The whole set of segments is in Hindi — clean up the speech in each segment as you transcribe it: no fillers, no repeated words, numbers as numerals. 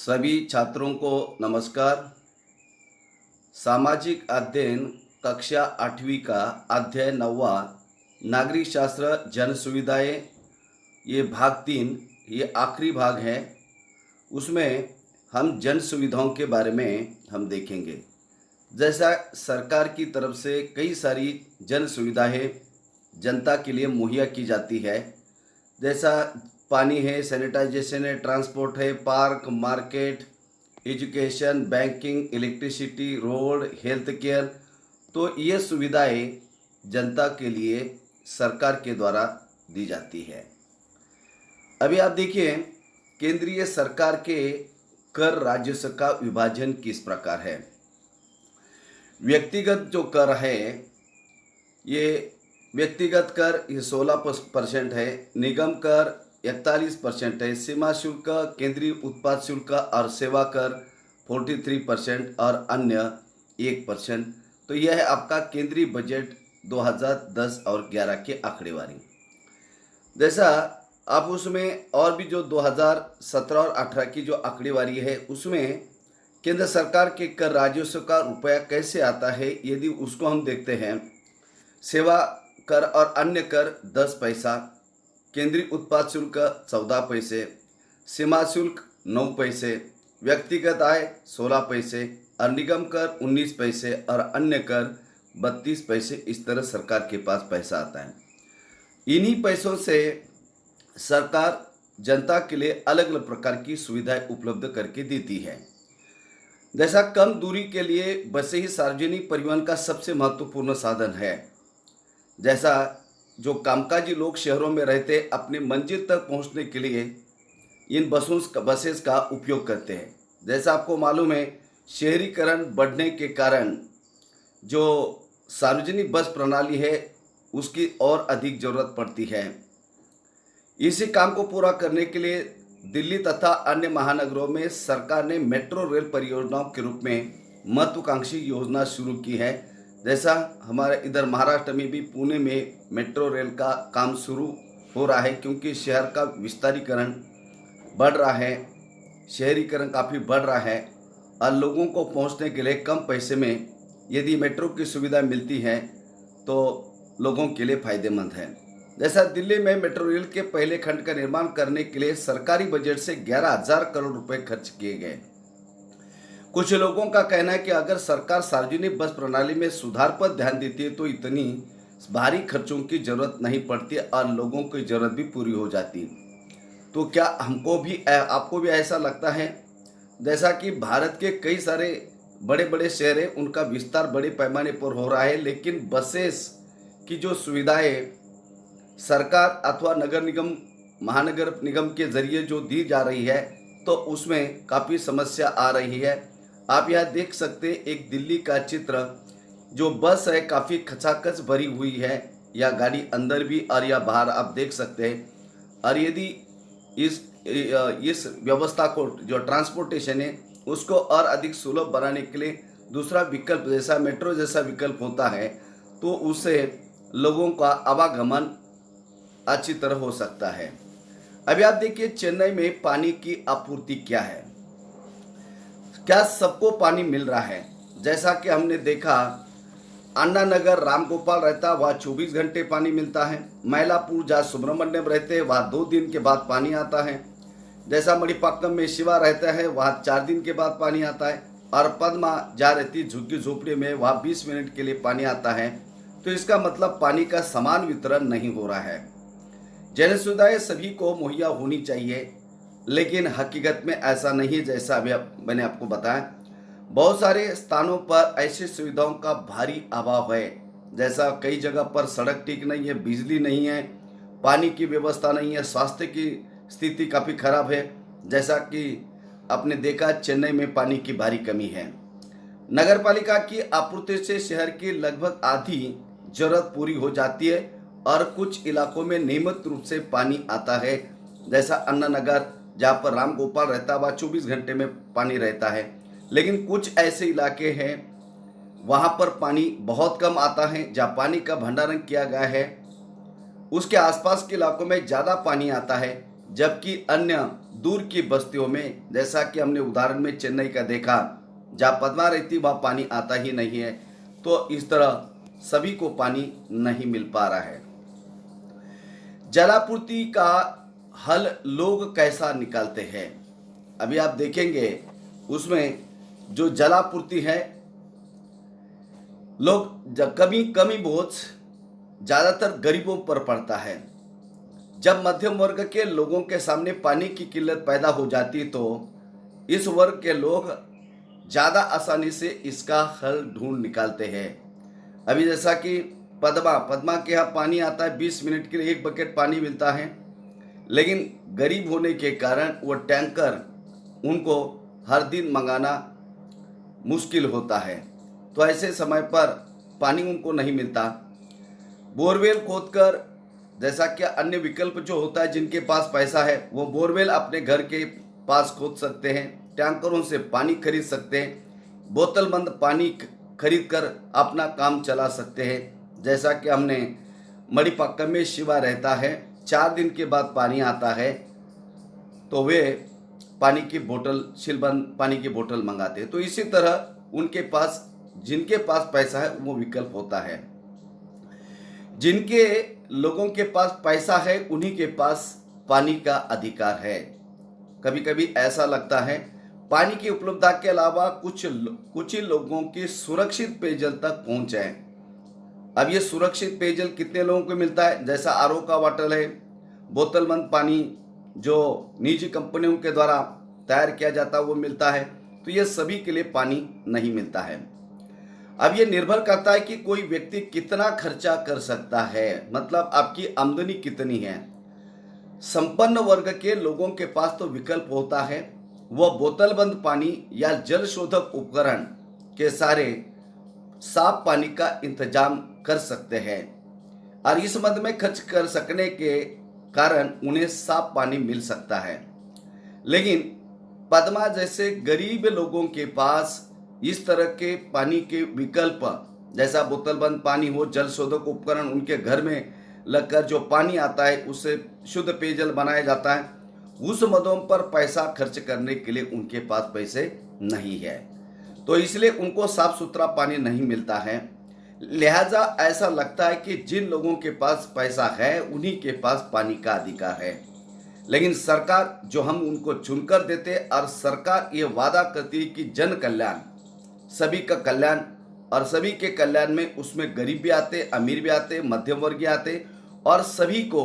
सभी छात्रों को नमस्कार। सामाजिक अध्ययन कक्षा 8वीं का अध्याय 9वां नागरिक शास्त्र जन सुविधाएं, ये भाग 3, ये आखिरी भाग है। उसमें हम जन सुविधाओं के बारे में हम देखेंगे। जैसा सरकार की तरफ से कई सारी जन सुविधाएं जनता के लिए मुहैया की जाती है, जैसा पानी है, सैनिटाइजेशन है, ट्रांसपोर्ट है, park, market, education, banking, electricity, road, health care. तो ये सुविधाएं जनता के लिए सरकार के द्वारा दी जाती है। अभी आप देखिए, केंद्रीय सरकार के कर राजस्व का विभाजन किस प्रकार है। व्यक्तिगत जो कर है, ये व्यक्तिगत कर ये 16% है, निगम कर 41% है, सीमा शुल्क, केंद्रीय उत्पाद शुल्क और सेवा कर 43% और अन्य 1%। तो यह है आपका केंद्रीय बजट 2010 और 11 के आंकड़ेवारी। जैसा आप उसमें और भी जो 2017 और 18 की जो आंकड़ेवारी है, उसमें केंद्र सरकार के कर राजस्व का रुपया कैसे आता है, यदि उसको हम देखते हैं। सेवा कर और अन्य कर 10 पैसा, केंद्रीय उत्पाद शुल्क 14 पैसे, सीमा शुल्क 9 पैसे, व्यक्तिगत आय 16 पैसे और निगम कर 19 पैसे और अन्य कर 32 पैसे। इस तरह सरकार के पास पैसा आता है। इन्हीं पैसों से सरकार जनता के लिए अलग अलग प्रकार की सुविधाएं उपलब्ध करके देती है। जैसा कम दूरी के लिए बसें ही सार्वजनिक परिवहन का सबसे महत्वपूर्ण साधन है। जैसा जो कामकाजी लोग शहरों में रहते अपने मंजिल तक पहुंचने के लिए इन बसेस का उपयोग करते हैं। जैसा आपको मालूम है, शहरीकरण बढ़ने के कारण जो सार्वजनिक बस प्रणाली है उसकी और अधिक ज़रूरत पड़ती है। इसी काम को पूरा करने के लिए दिल्ली तथा अन्य महानगरों में सरकार ने मेट्रो रेल परियोजनाओं के रूप में महत्वाकांक्षी योजना शुरू की है। जैसा हमारे इधर महाराष्ट्र में भी पुणे में मेट्रो रेल का काम शुरू हो रहा है, क्योंकि शहर का विस्तारीकरण बढ़ रहा है, शहरीकरण काफ़ी बढ़ रहा है और लोगों को पहुंचने के लिए कम पैसे में यदि मेट्रो की सुविधा मिलती है तो लोगों के लिए फ़ायदेमंद है। जैसा दिल्ली में मेट्रो रेल के पहले खंड का निर्माण करने के लिए सरकारी बजट से 11,000 करोड़ रुपए खर्च किए गए। कुछ लोगों का कहना है कि अगर सरकार सार्वजनिक बस प्रणाली में सुधार पर ध्यान देती है तो इतनी भारी खर्चों की जरूरत नहीं पड़ती और लोगों की जरूरत भी पूरी हो जाती। तो क्या आपको भी ऐसा लगता है? जैसा कि भारत के कई सारे बड़े बड़े शहर हैं, उनका विस्तार बड़े पैमाने पर हो रहा है, लेकिन बसेस की जो सुविधाएं सरकार अथवा नगर निगम, महानगर निगम के जरिए जो दी जा रही है, तो उसमें काफ़ी समस्या आ रही है। आप यह देख सकते हैं, एक दिल्ली का चित्र, जो बस है काफ़ी खचाखच भरी हुई है, या गाड़ी अंदर भी और या बाहर आप देख सकते हैं। और यदि इस व्यवस्था को, जो ट्रांसपोर्टेशन है, उसको और अधिक सुलभ बनाने के लिए दूसरा विकल्प जैसा मेट्रो जैसा विकल्प होता है, तो उससे लोगों का आवागमन अच्छी तरह हो सकता है। अभी आप देखिए, चेन्नई में पानी की आपूर्ति क्या है, क्या सबको पानी मिल रहा है? जैसा कि हमने देखा, अन्ना नगर रामगोपाल रहता है, वहाँ 24 घंटे पानी मिलता है। मैलापुर जहाँ सुब्रमण्यम रहते हैं, वहाँ 2 दिन के बाद पानी आता है। जैसा मणिपाक्कम में शिवा रहता है, वहाँ 4 दिन के बाद पानी आता है। और पद्मा जहाँ रहती झुग्गी झोपड़ी में, वहाँ 20 मिनट के लिए पानी आता है। तो इसका मतलब पानी का समान वितरण नहीं हो रहा है। जन सुविधाएं सभी को मुहैया होनी चाहिए, लेकिन हकीकत में ऐसा नहीं है। जैसा अभी मैंने आपको बताया, बहुत सारे स्थानों पर ऐसी सुविधाओं का भारी अभाव है। जैसा कई जगह पर सड़क ठीक नहीं है, बिजली नहीं है, पानी की व्यवस्था नहीं है, स्वास्थ्य की स्थिति काफ़ी खराब है। जैसा कि आपने देखा, चेन्नई में पानी की भारी कमी है। नगर पालिका की आपूर्ति से शहर की लगभग आधी जरूरत पूरी हो जाती है और कुछ इलाकों में नियमित रूप से पानी आता है। जैसा अन्ना नगर जहाँ पर राम गोपाल रहता है, वहाँ 24 घंटे में पानी रहता है। लेकिन कुछ ऐसे इलाके हैं वहाँ पर पानी बहुत कम आता है, जहाँ पानी का भंडारण किया गया है उसके आसपास के इलाकों में ज़्यादा पानी आता है, जबकि अन्य दूर की बस्तियों में, जैसा कि हमने उदाहरण में चेन्नई का देखा, जहाँ पद्मा रहती वहाँ पानी आता ही नहीं है, तो इस तरह सभी को पानी नहीं मिल पा रहा है। जलापूर्ति का हल लोग कैसा निकालते हैं, अभी आप देखेंगे उसमें जो जलापूर्ति है, लोग कमी बोझ ज़्यादातर गरीबों पर पड़ता है। जब मध्यम वर्ग के लोगों के सामने पानी की किल्लत पैदा हो जाती तो इस वर्ग के लोग ज़्यादा आसानी से इसका हल ढूंढ निकालते हैं। अभी जैसा कि पद्मा के यहाँ पानी आता है, 20 मिनट के लिए 1 बकेट पानी मिलता है, लेकिन गरीब होने के कारण वो टैंकर उनको हर दिन मंगाना मुश्किल होता है, तो ऐसे समय पर पानी उनको नहीं मिलता। बोरवेल खोदकर, जैसा कि अन्य विकल्प जो होता है, जिनके पास पैसा है वो बोरवेल अपने घर के पास खोद सकते हैं, टैंकरों से पानी खरीद सकते हैं, बोतलबंद पानी खरीद कर अपना काम चला सकते हैं। जैसा कि हमने मणिपाक्कम में शिवा रहता है, 4 दिन के बाद पानी आता है तो वे पानी की बोतल, सीलबंद पानी की बोतल मंगाते हैं। तो इसी तरह उनके पास, जिनके पास पैसा है वो विकल्प होता है। जिनके लोगों के पास पैसा है उन्हीं के पास पानी का अधिकार है। कभी कभी ऐसा लगता है पानी की उपलब्धता के अलावा कुछ ही लोगों की सुरक्षित पेयजल तक पहुंच है। अब ये सुरक्षित पेयजल कितने लोगों को मिलता है, जैसा आरओ का वाटर है, बोतलबंद पानी जो निजी कंपनियों के द्वारा तैयार किया जाता है वो मिलता है, तो ये सभी के लिए पानी नहीं मिलता है। अब ये निर्भर करता है कि कोई व्यक्ति कितना खर्चा कर सकता है, मतलब आपकी आमदनी कितनी है। संपन्न वर्ग के लोगों के पास तो विकल्प होता है, वह बोतलबंद पानी या जल शोधक उपकरण के सारे साफ पानी का इंतजाम कर सकते हैं और इस मद में खर्च कर सकने के कारण उन्हें साफ पानी मिल सकता है। लेकिन पद्मा जैसे गरीब लोगों के पास इस तरह के पानी के विकल्प, जैसा बोतलबंद पानी हो, जल शोधक उपकरण उनके घर में लगकर जो पानी आता है उससे शुद्ध पेयजल बनाया जाता है, उस मदों पर पैसा खर्च करने के लिए उनके पास पैसे नहीं है, तो इसलिए उनको साफ सुथरा पानी नहीं मिलता है। लिहाजा ऐसा लगता है कि जिन लोगों के पास पैसा है उन्हीं के पास पानी का अधिकार है। लेकिन सरकार जो हम उनको चुनकर देते और सरकार ये वादा करती है कि जन कल्याण, सभी का कल्याण, और सभी के कल्याण में उसमें गरीब भी आते, अमीर भी आते, मध्यम वर्गीय आते, और सभी को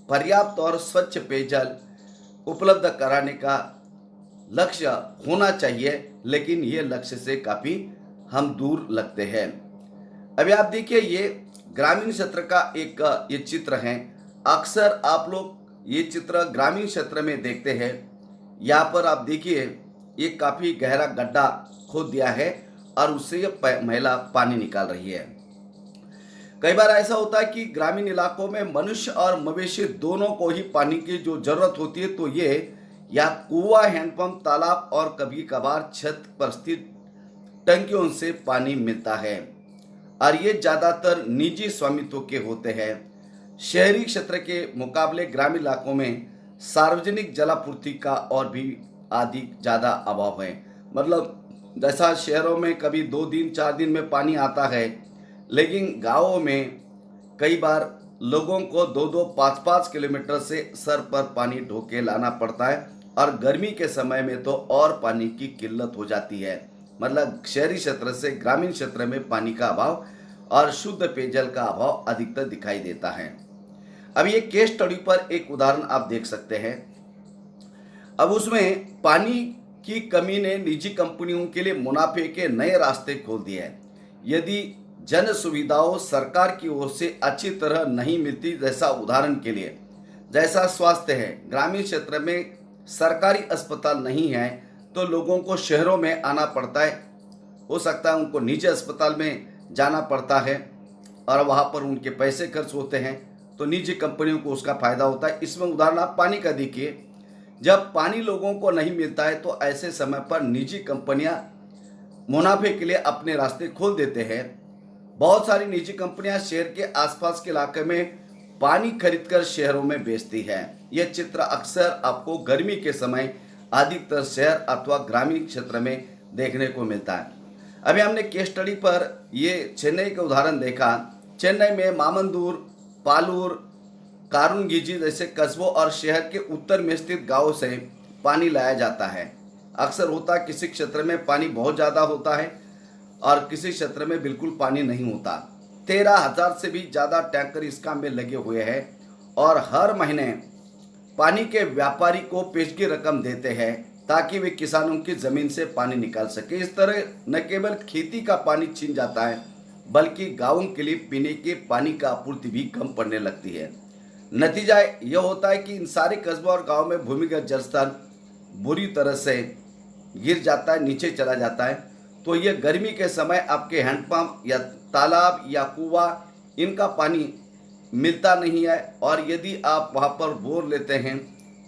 पर्याप्त और स्वच्छ पेयजल उपलब्ध कराने का लक्ष्य होना चाहिए। लेकिन ये लक्ष्य से काफ़ी हम दूर लगते हैं। अभी आप देखिए, ये ग्रामीण क्षेत्र का एक ये चित्र है। अक्सर आप लोग ये चित्र ग्रामीण क्षेत्र में देखते हैं। यहाँ पर आप देखिए, ये काफ़ी गहरा गड्ढा खोद दिया है और उससे ये महिला पानी निकाल रही है। कई बार ऐसा होता है कि ग्रामीण इलाकों में मनुष्य और मवेशी दोनों को ही पानी की जो जरूरत होती है, तो ये या कुआं, हैंडपंप, तालाब और कभी कभार छत पर स्थित टंकियों से पानी मिलता है और ये ज़्यादातर निजी स्वामित्व के होते हैं। शहरी क्षेत्र के मुकाबले ग्रामीण इलाकों में सार्वजनिक जलापूर्ति का और भी अधिक ज़्यादा अभाव है। मतलब जैसा शहरों में कभी 2 दिन 4 दिन में पानी आता है, लेकिन गाँवों में कई बार लोगों को 2-2, 5-5 किलोमीटर से सर पर पानी ढो के लाना पड़ता है और गर्मी के समय में तो और पानी की किल्लत हो जाती है। मतलब शहरी क्षेत्र से ग्रामीण क्षेत्र में पानी का अभाव और शुद्ध पेयजल का अभाव अधिकतर दिखाई देता है। अब ये केस स्टडी पर एक उदाहरण आप देख सकते हैं। अब उसमें पानी की कमी ने निजी कंपनियों के लिए मुनाफे के नए रास्ते खोल दिए हैं। यदि जन सुविधाओं सरकार की ओर से अच्छी तरह नहीं मिलती, जैसा उदाहरण के लिए जैसा स्वास्थ्य है, ग्रामीण क्षेत्र में सरकारी अस्पताल नहीं है तो लोगों को शहरों में आना पड़ता है। हो सकता है उनको निजी अस्पताल में जाना पड़ता है और वहाँ पर उनके पैसे खर्च होते हैं, तो निजी कंपनियों को उसका फायदा होता है। इसमें उदाहरण आप पानी का देखिए, जब पानी लोगों को नहीं मिलता है तो ऐसे समय पर निजी कंपनियां मुनाफे के लिए अपने रास्ते खोल देते हैं। बहुत सारी निजी कंपनियां शहर के आसपास के इलाके में पानी खरीदकर शहरों में बेचती है। यह चित्र अक्सर आपको गर्मी के समय अधिकतर शहर अथवा ग्रामीण क्षेत्र में देखने को मिलता है। अभी हमने केस स्टडी पर ये चेन्नई का उदाहरण देखा। चेन्नई में मामंदूर, पालूर, कारुंगीजी जैसे कस्बों और शहर के उत्तर में स्थित गांवों से पानी लाया जाता है। अक्सर होता किसी क्षेत्र में पानी बहुत ज़्यादा होता है और किसी क्षेत्र में बिल्कुल पानी नहीं होता। 13,000 से भी ज़्यादा टैंकर इस काम में लगे हुए हैं और हर महीने पानी के व्यापारी को पेशगी रकम देते हैं ताकि वे किसानों की ज़मीन से पानी निकाल सके। इस तरह न केवल खेती का पानी छीन जाता है बल्कि गाँवों के लिए पीने के पानी का आपूर्ति भी कम पड़ने लगती है। नतीजा यह होता है कि इन सारे कस्बों और गाँव में भूमिगत जल स्तर बुरी तरह से गिर जाता है, नीचे चला जाता है। तो ये गर्मी के समय आपके हैंडपम्प या तालाब या कुआं इनका पानी मिलता नहीं है और यदि आप वहाँ पर बोर लेते हैं,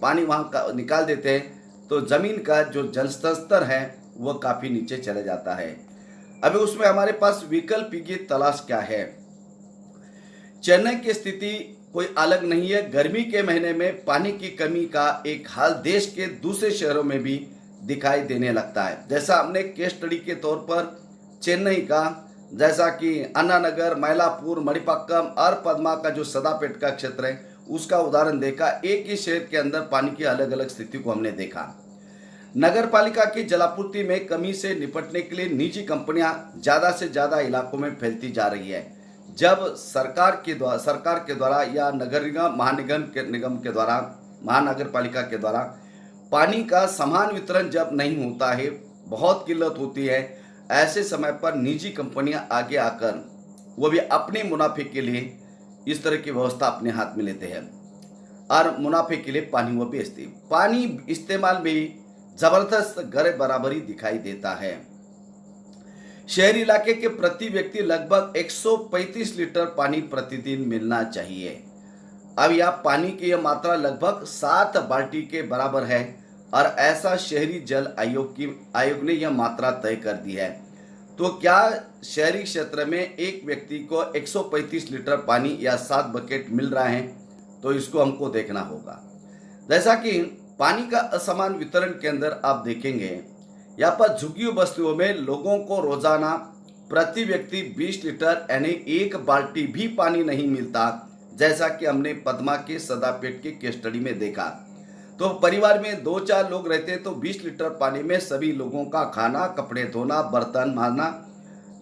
पानी वहाँ का निकाल देते हैं तो ज़मीन का जो जल स्तर है वह काफ़ी नीचे चले जाता है। अभी उसमें हमारे पास विकल्प की तलाश क्या है। चेन्नई की स्थिति कोई अलग नहीं है। गर्मी के महीने में पानी की कमी का एक हाल देश के दूसरे शहरों में भी दिखाई देने लगता है। जैसा हमने केस स्टडी के तौर पर चेन्नई का, जैसा कि अन्ना नगर, मैलापुर, मणिपाक्कम और पद्मा का जो सदापेट का क्षेत्र है उसका उदाहरण देखा। एक ही शहर के अंदर पानी की अलग अलग स्थिति को हमने देखा। नगर पालिका की जलापूर्ति में कमी से निपटने के लिए निजी कंपनियां ज़्यादा से ज़्यादा इलाकों में फैलती जा रही है। जब सरकार के द्वारा या नगर निगम, निगम के द्वारा, महानगर पालिका के द्वारा पानी का समान वितरण जब नहीं होता है, बहुत किल्लत होती है, ऐसे समय पर निजी कंपनियां आगे आकर वो भी अपने मुनाफे के लिए इस तरह की व्यवस्था अपने हाथ में लेते हैं और मुनाफे के लिए पानी वो बेचते हैं। पानी इस्तेमाल में जबरदस्त गैर बराबरी दिखाई देता है। शहरी इलाके के प्रति व्यक्ति लगभग 135 लीटर पानी प्रतिदिन मिलना चाहिए। अब यह पानी की यह मात्रा लगभग 7 बाल्टी के बराबर है और ऐसा शहरी जल आयोग ने यह मात्रा तय कर दी है। तो क्या शहरी क्षेत्र में एक व्यक्ति को 135 लीटर पानी या 7 बकेट मिल रहा है? तो इसको हमको देखना होगा। जैसा कि पानी का असमान वितरण के अंदर आप देखेंगे, यहाँ पर झुग्गी हुई बस्तियों में लोगों को रोजाना प्रति व्यक्ति 20 लीटर यानी 1 बाल्टी भी पानी नहीं मिलता, जैसा कि हमने पद्मा के सदापेट के केस स्टडी में देखा। तो परिवार में 2-4 लोग रहते तो 20 लीटर पानी में सभी लोगों का खाना, कपड़े धोना, बर्तन मारना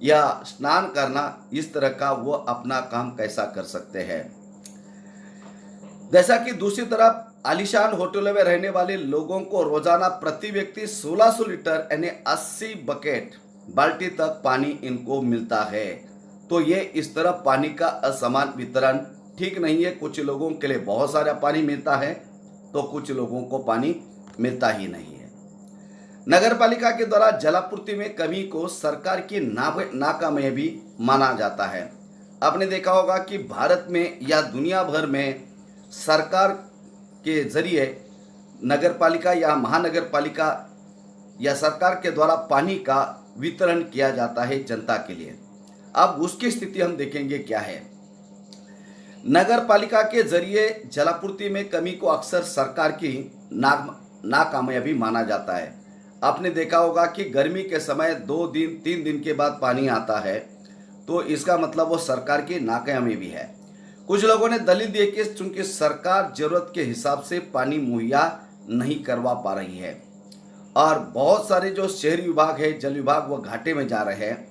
या स्नान करना, इस तरह का वो अपना काम कैसा कर सकते हैं। जैसा कि दूसरी तरफ आलीशान होटलों में रहने वाले लोगों को रोजाना प्रति व्यक्ति 1600 लीटर यानी 80 बकेट बाल्टी तक पानी इनको मिलता है। तो ये इस तरह पानी का असमान वितरण ठीक नहीं है। कुछ लोगों के लिए बहुत सारा पानी मिलता है तो कुछ लोगों को पानी मिलता ही नहीं है। नगर पालिका के द्वारा जलापूर्ति में कमी को सरकार की नाकामी भी माना जाता है। आपने देखा होगा कि भारत में या दुनिया भर में सरकार के जरिए नगर पालिका या महानगर पालिका या सरकार के द्वारा पानी का वितरण किया जाता है जनता के लिए। अब उसकी स्थिति हम देखेंगे क्या है। नगर पालिका के जरिए जलापूर्ति में कमी को अक्सर सरकार की नाकामयाबी माना जाता है। आपने देखा होगा कि गर्मी के समय 2 दिन 3 दिन के बाद पानी आता है, तो इसका मतलब वो सरकार की नाकामयाबी भी है। कुछ लोगों ने दलील दी कि चूंकि सरकार जरूरत के हिसाब से पानी मुहैया नहीं करवा पा रही है और बहुत सारे जो शहरी विभाग है, जल विभाग, वो घाटे में जा रहे हैं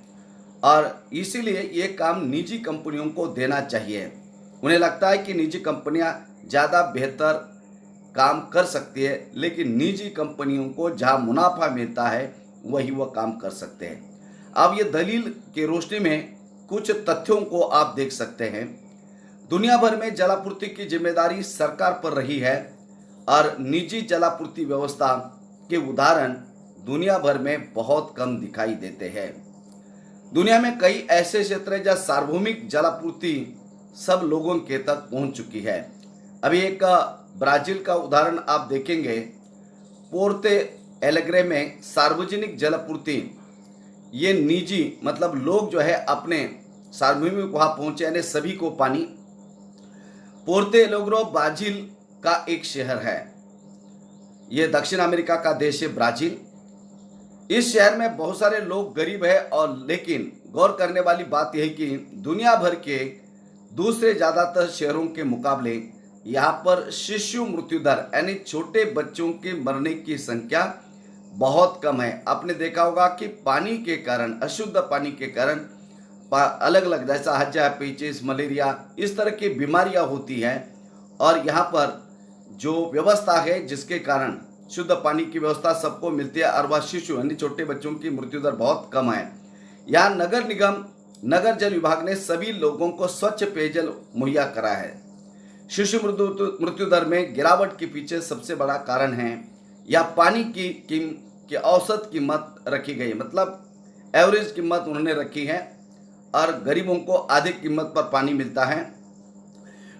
और इसीलिए ये काम निजी कंपनियों को देना चाहिए। उन्हें लगता है कि निजी कंपनियां ज़्यादा बेहतर काम कर सकती है, लेकिन निजी कंपनियों को जहां मुनाफा मिलता है वही वह काम कर सकते हैं। अब ये दलील की रोशनी में कुछ तथ्यों को आप देख सकते हैं। दुनिया भर में जलापूर्ति की जिम्मेदारी सरकार पर रही है और निजी जलापूर्ति व्यवस्था के उदाहरण दुनिया भर में बहुत कम दिखाई देते हैं। दुनिया में कई ऐसे क्षेत्र हैं जहाँ सार्वभौमिक जलापूर्ति सब लोगों के तक पहुंच चुकी है। अभी एक ब्राजील का उदाहरण आप देखेंगे। पोर्तो एलेग्रे में सार्वजनिक जलापूर्ति ये निजी मतलब लोग जो है अपने सार्वभौमिक वहाँ पहुंचे, यानी सभी को पानी। पोर्तो एलेग्रे ब्राजील का एक शहर है। ये दक्षिण अमेरिका का देश है ब्राजील। इस शहर में बहुत सारे लोग गरीब है, और लेकिन गौर करने वाली बात यह है कि दुनिया भर के दूसरे ज़्यादातर शहरों के मुकाबले यहाँ पर शिशु मृत्यु दर यानी छोटे बच्चों के मरने की संख्या बहुत कम है। आपने देखा होगा कि पानी के कारण, अशुद्ध पानी के कारण अलग अलग जैसा हज्जा, पेचिस, मलेरिया इस तरह की बीमारियां होती हैं। और यहाँ पर जो व्यवस्था है जिसके कारण शुद्ध पानी की व्यवस्था सबको मिलती है, और वह शिशु यानी छोटे बच्चों की मृत्यु दर बहुत कम है। यहाँ नगर निगम, नगर जल विभाग ने सभी लोगों को स्वच्छ पेयजल मुहैया करा है। शिशु मृत्यु दर में गिरावट के पीछे सबसे बड़ा कारण है या पानी की औसत कीमत रखी गई, मतलब एवरेज कीमत उन्होंने रखी है, और गरीबों को अधिक कीमत पर पानी मिलता है।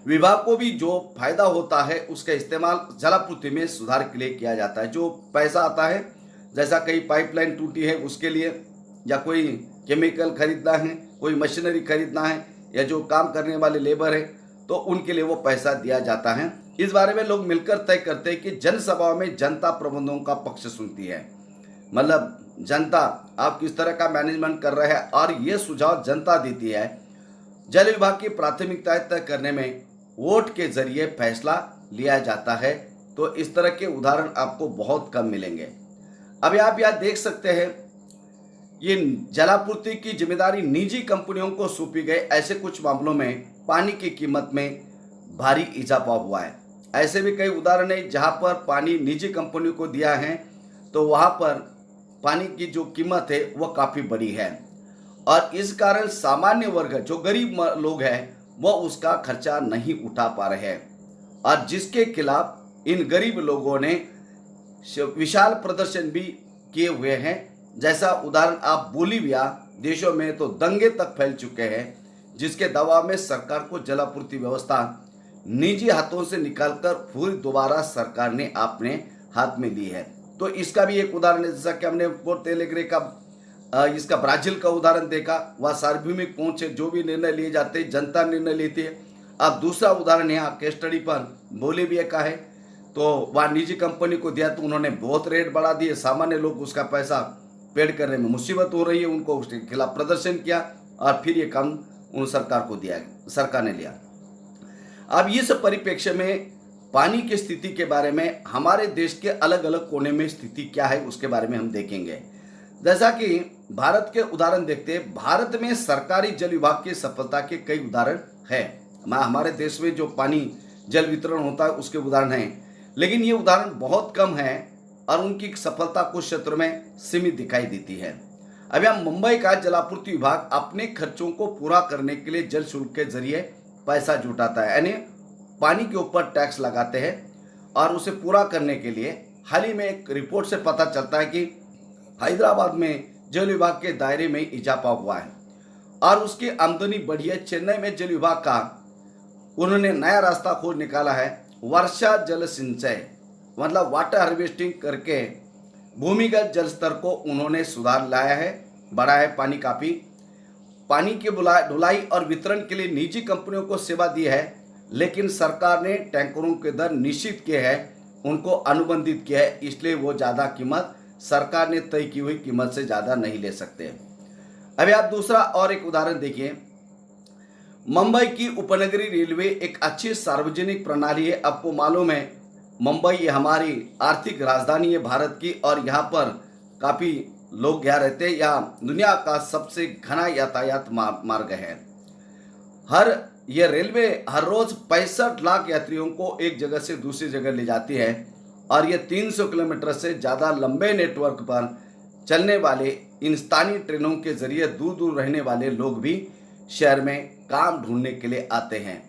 विभाग को भी जो फायदा होता है उसका इस्तेमाल जलापूर्ति में सुधार के लिए किया जाता है। जो पैसा आता है, जैसा कहीं पाइपलाइन टूटी है उसके लिए, या कोई केमिकल खरीदना है, कोई मशीनरी खरीदना है, या जो काम करने वाले लेबर है तो उनके लिए वो पैसा दिया जाता है। इस बारे में लोग मिलकर तय करते हैं कि जनसभाओं में जनता प्रबंधों का पक्ष सुनती है, मतलब जनता आप किस तरह का मैनेजमेंट कर रहे हैं, और ये सुझाव जनता देती है। जल विभाग की प्राथमिकताएं तय करने में वोट के जरिए फैसला लिया जाता है। तो इस तरह के उदाहरण आपको बहुत कम मिलेंगे। अभी आप यहाँ देख सकते हैं, ये जलापूर्ति की जिम्मेदारी निजी कंपनियों को सौंपी गई। ऐसे कुछ मामलों में पानी की कीमत में भारी इजाफा हुआ है। ऐसे भी कई उदाहरण है जहाँ पर पानी निजी कंपनियों को दिया है तो वहाँ पर पानी की जो कीमत है वह काफ़ी बड़ी है, और इस कारण सामान्य वर्ग जो गरीब लोग हैं वह उसका खर्चा नहीं उठा पा रहे हैं, और जिसके खिलाफ इन गरीब लोगों ने विशाल प्रदर्शन भी किए हुए हैं। जैसा उदाहरण आप बोलीविया देशों में तो दंगे तक फैल चुके हैं, जिसके दबाव में सरकार को जलापूर्ति व्यवस्था निजी हाथों से निकालकर पूरी दोबारा सरकार ने अपने हाथ में ली है। तो इसका भी एक उदाहरण है, जैसा कि हमने पोर्तो एलेग्रे का इसका ब्राजील का उदाहरण देखा। वह सार्वभौमिक पहुंच है, जो भी निर्णय लिए जाते हैं जनता निर्णय लेती है। अब दूसरा उदाहरण यहाँ केस स्टडी पर बोलीविया का है, तो वह निजी कंपनी को दिया तो उन्होंने बहुत रेट बढ़ा दिए, सामान्य लोग उसका पैसा पेड करने में मुसीबत हो रही है, उनको उसके खिलाफ प्रदर्शन किया, और फिर ये काम उन सरकार को दिया, सरकार ने लिया। अब इस परिप्रेक्ष्य में पानी की स्थिति के बारे में हमारे देश के अलग अलग कोने में स्थिति क्या है उसके बारे में हम देखेंगे। जैसा कि भारत के उदाहरण देखते हैं, भारत में सरकारी जल विभाग की सफलता के कई उदाहरण है। हमारे देश में जो पानी जल वितरण होता है उसके उदाहरण हैं, लेकिन ये उदाहरण बहुत कम है और उनकी सफलता कुछ क्षेत्रों में सीमित दिखाई देती है। अब यहाँ मुंबई का जलापूर्ति विभाग अपने खर्चों को पूरा करने के लिए जल शुल्क के जरिए पैसा जुटाता है, यानी पानी के ऊपर टैक्स लगाते हैं, और उसे पूरा करने के लिए हाल ही में एक रिपोर्ट से पता चलता है कि हैदराबाद में जल विभाग के दायरे में इजाफा हुआ है और उसकी आमदनी बढ़ी है। चेन्नई में जल विभाग का उन्होंने नया रास्ता खोज निकाला है, वर्षा जल सिंचाई, मतलब वाटर हार्वेस्टिंग करके भूमिगत जल स्तर को उन्होंने सुधार लाया है, बढ़ा है पानी काफ़ी। पानी की ढुलाई और वितरण के लिए निजी कंपनियों को सेवा दी है, लेकिन सरकार ने टैंकरों के दर निश्चित किए हैं, उनको अनुबंधित किया है, इसलिए वो ज़्यादा कीमत सरकार ने तय की हुई कीमत से ज़्यादा नहीं ले सकते। अभी आप दूसरा और एक उदाहरण देखिए। मुंबई की उपनगरीय रेलवे एक अच्छी सार्वजनिक प्रणाली है। आपको मालूम है मुंबई ये हमारी आर्थिक राजधानी है भारत की, और यहाँ पर काफ़ी लोग यहाँ रहते हैं। यहाँ दुनिया का सबसे घना यातायात मार्ग है। ये रेलवे हर रोज 65 लाख यात्रियों को एक जगह से दूसरी जगह ले जाती है, और ये 300 किलोमीटर से ज़्यादा लंबे नेटवर्क पर चलने वाले इन स्थानीय ट्रेनों के जरिए दूर दूर रहने वाले लोग भी शहर में काम ढूंढने के लिए आते हैं।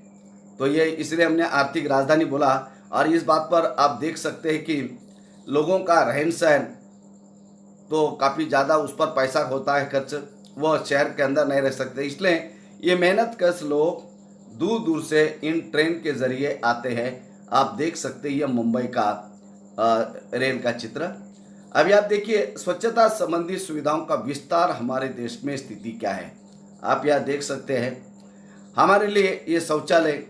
तो ये इसलिए हमने आर्थिक राजधानी बोला, और इस बात पर आप देख सकते हैं कि लोगों का रहन सहन तो काफ़ी ज़्यादा उस पर पैसा होता है खर्च, वह शहर के अंदर नहीं रह सकते, इसलिए ये मेहनत कश लोग दूर दूर से इन ट्रेन के ज़रिए आते हैं। आप देख सकते हैं यह मुंबई का रेल का चित्र। अभी आप देखिए स्वच्छता संबंधी सुविधाओं का विस्तार हमारे देश में स्थिति क्या है। आप यह देख सकते हैं, हमारे लिए ये शौचालय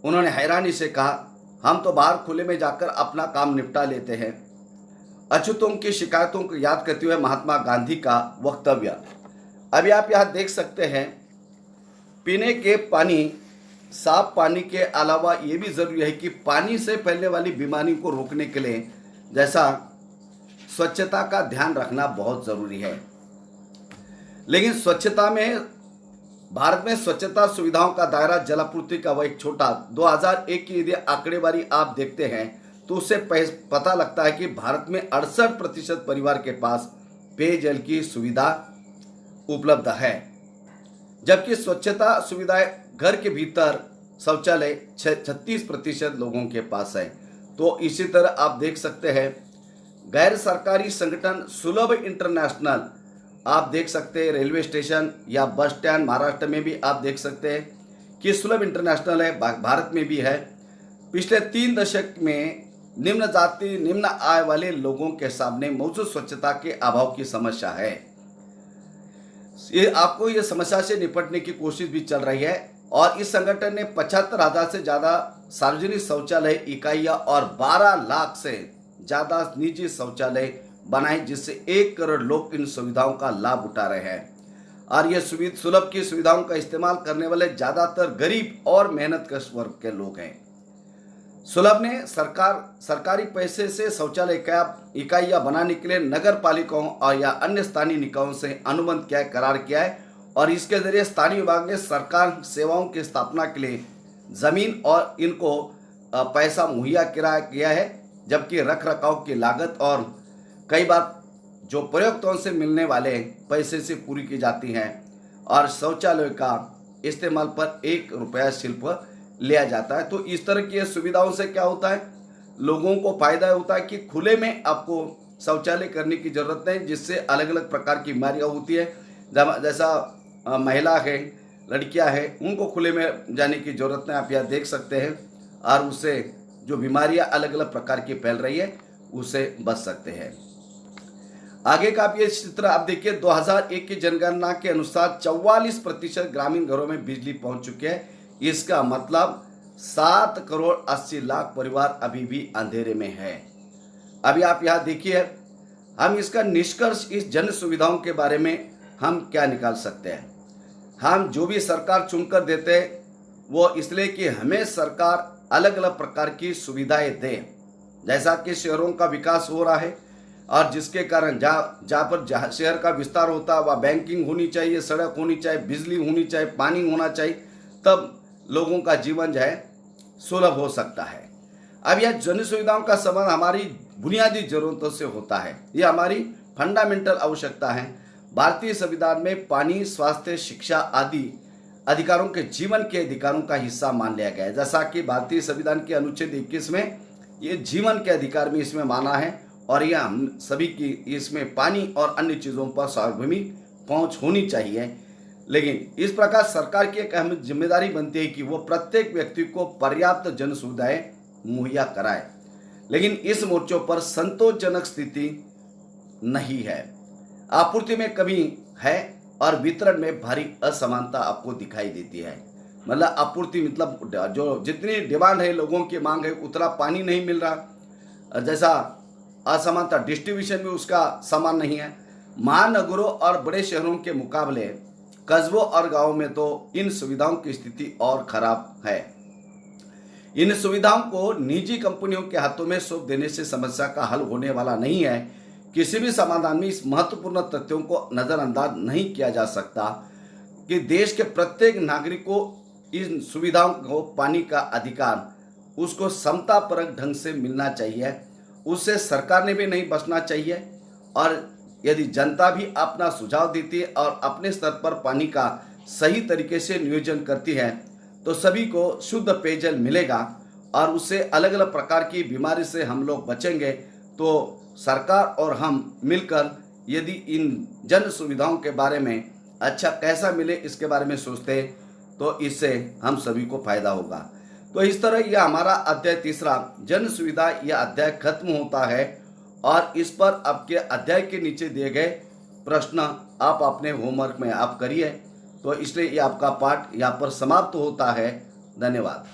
उन्होंने हैरानी से कहा हम तो बाहर खुले में जाकर अपना काम निपटा लेते हैं। अछूतों की शिकायतों को याद करते हुए महात्मा गांधी का वक्तव्य। अभी आप यहाँ देख सकते हैं, पीने के पानी, साफ पानी के अलावा ये भी ज़रूरी है कि पानी से फैलने वाली बीमारी को रोकने के लिए जैसा स्वच्छता का ध्यान रखना बहुत ज़रूरी है। लेकिन स्वच्छता में, भारत में स्वच्छता सुविधाओं का दायरा जलापूर्ति का वह एक छोटा 2001 की यदि आंकड़ेवारी आप देखते हैं तो उससे पता लगता है कि भारत में 68% परिवार के पास पेयजल की सुविधा उपलब्ध है, जबकि स्वच्छता सुविधाएं घर के भीतर शौचालय 36% लोगों के पास है। तो इसी तरह आप देख सकते हैं, गैर सरकारी संगठन सुलभ इंटरनेशनल, आप देख सकते हैं रेलवे स्टेशन या बस स्टैंड महाराष्ट्र में भी आप देख सकते हैं कि सुलभ इंटरनेशनल है, भारत में भी है। पिछले 3 दशक में निम्न जाति निम्न आय वाले लोगों के सामने मौजूद स्वच्छता के अभाव की समस्या है। आपको ये समस्या से निपटने की कोशिश भी चल रही है और इस संगठन ने 75,000 से ज़्यादा सार्वजनिक शौचालय इकाइयाँ और 12 लाख से ज़्यादा निजी शौचालय बनाए, जिससे 1 करोड़ लोग इन सुविधाओं का लाभ उठा रहे हैं। और ये सुलभ की सुविधाओं का इस्तेमाल करने वाले ज़्यादातर गरीब और मेहनतकश वर्ग के लोग हैं। सुलभ ने सरकारी पैसे से शौचालय इकाइयाँ बनाने के लिए नगर पालिकाओं और या अन्य स्थानीय निकायों से अनुबंध करार किया है और इसके जरिए स्थानीय विभाग ने सरकार सेवाओं की स्थापना के लिए जमीन और इनको पैसा मुहैया किया है, जबकि रख रखाव की लागत और कई बार जो प्रयोक्ताओं से मिलने वाले पैसे से पूरी की जाती हैं और शौचालय का इस्तेमाल पर 1 रुपया शुल्क लिया जाता है। तो इस तरह की सुविधाओं से क्या होता है, लोगों को फायदा होता है कि खुले में आपको शौचालय करने की जरूरत नहीं, जिससे अलग अलग प्रकार की बीमारियाँ होती है। जैसा महिला है, लड़कियां हैं, उनको खुले में जाने की जरूरत नहीं, आप यह देख सकते हैं, और उससे जो बीमारियां अलग अलग प्रकार की फैल रही है उससे बच सकते हैं। आगे का आप ये चित्र आप देखिए, 2001 की जनगणना के अनुसार 44% ग्रामीण घरों में बिजली पहुंच चुके हैं। इसका मतलब 7 करोड़ 80 लाख परिवार अभी भी अंधेरे में है। अभी आप यहाँ देखिए, हम इसका निष्कर्ष इस जन सुविधाओं के बारे में हम क्या निकाल सकते हैं। हम जो भी सरकार चुनकर देते हैं वो इसलिए कि हमें सरकार अलग अलग प्रकार की सुविधाएं दे, जैसा कि शहरों का विकास हो रहा है और जिसके कारण जहाँ पर शहर का विस्तार होता है वहाँ बैंकिंग होनी चाहिए, सड़क होनी चाहिए, बिजली होनी चाहिए, पानी होना चाहिए, तब लोगों का जीवन जो है सुलभ हो सकता है। अब यह जन सुविधाओं का संबंध हमारी बुनियादी जरूरतों से होता है, ये हमारी फंडामेंटल आवश्यकता है। भारतीय संविधान में पानी, स्वास्थ्य, शिक्षा आदि अधिकारों के जीवन के अधिकारों का हिस्सा मान लिया गया है। जैसा कि भारतीय संविधान के अनुच्छेद 21 में ये जीवन के अधिकार में इसमें माना है और यह हम सभी की इसमें पानी और अन्य चीज़ों पर सार्वभौमिक पहुंच होनी चाहिए। लेकिन इस प्रकार सरकार की एक अहम जिम्मेदारी बनती है कि वो प्रत्येक व्यक्ति को पर्याप्त जन सुविधाएं मुहैया कराए, लेकिन इस मोर्चों पर संतोषजनक स्थिति नहीं है। आपूर्ति में कमी है और वितरण में भारी असमानता आपको दिखाई देती है। मतलब आपूर्ति मतलब जो जितनी डिमांड है, लोगों की मांग है, उतना पानी नहीं मिल रहा, जैसा असमानता डिस्ट्रीब्यूशन में उसका समान नहीं है। महानगरों और बड़े शहरों के मुकाबले कस्बों और गांवों में तो इन सुविधाओं की स्थिति और खराब है। इन सुविधाओं को निजी कंपनियों के हाथों में सौंप देने से समस्या का हल होने वाला नहीं है। किसी भी समाधान में इस महत्वपूर्ण तथ्यों को नजरअंदाज नहीं किया जा सकता कि देश के प्रत्येक नागरिक को इन सुविधाओं को पानी का अधिकार उसको समतापरक ढंग से मिलना चाहिए, उससे सरकार ने भी नहीं बचना चाहिए। और यदि जनता भी अपना सुझाव देती है और अपने स्तर पर पानी का सही तरीके से नियोजन करती है तो सभी को शुद्ध पेयजल मिलेगा और उससे अलग अलग प्रकार की बीमारी से हम लोग बचेंगे। तो सरकार और हम मिलकर यदि इन जन सुविधाओं के बारे में अच्छा कैसा मिले इसके बारे में सोचते हैं तो इससे हम सभी को फायदा होगा। तो इस तरह यह हमारा अध्याय 3 जन सुविधा यह अध्याय खत्म होता है और इस पर आपके अध्याय के नीचे दिए गए प्रश्न आप अपने होमवर्क में आप करिए। तो इसलिए ये आपका पाठ यहाँ पर समाप्त होता है। धन्यवाद।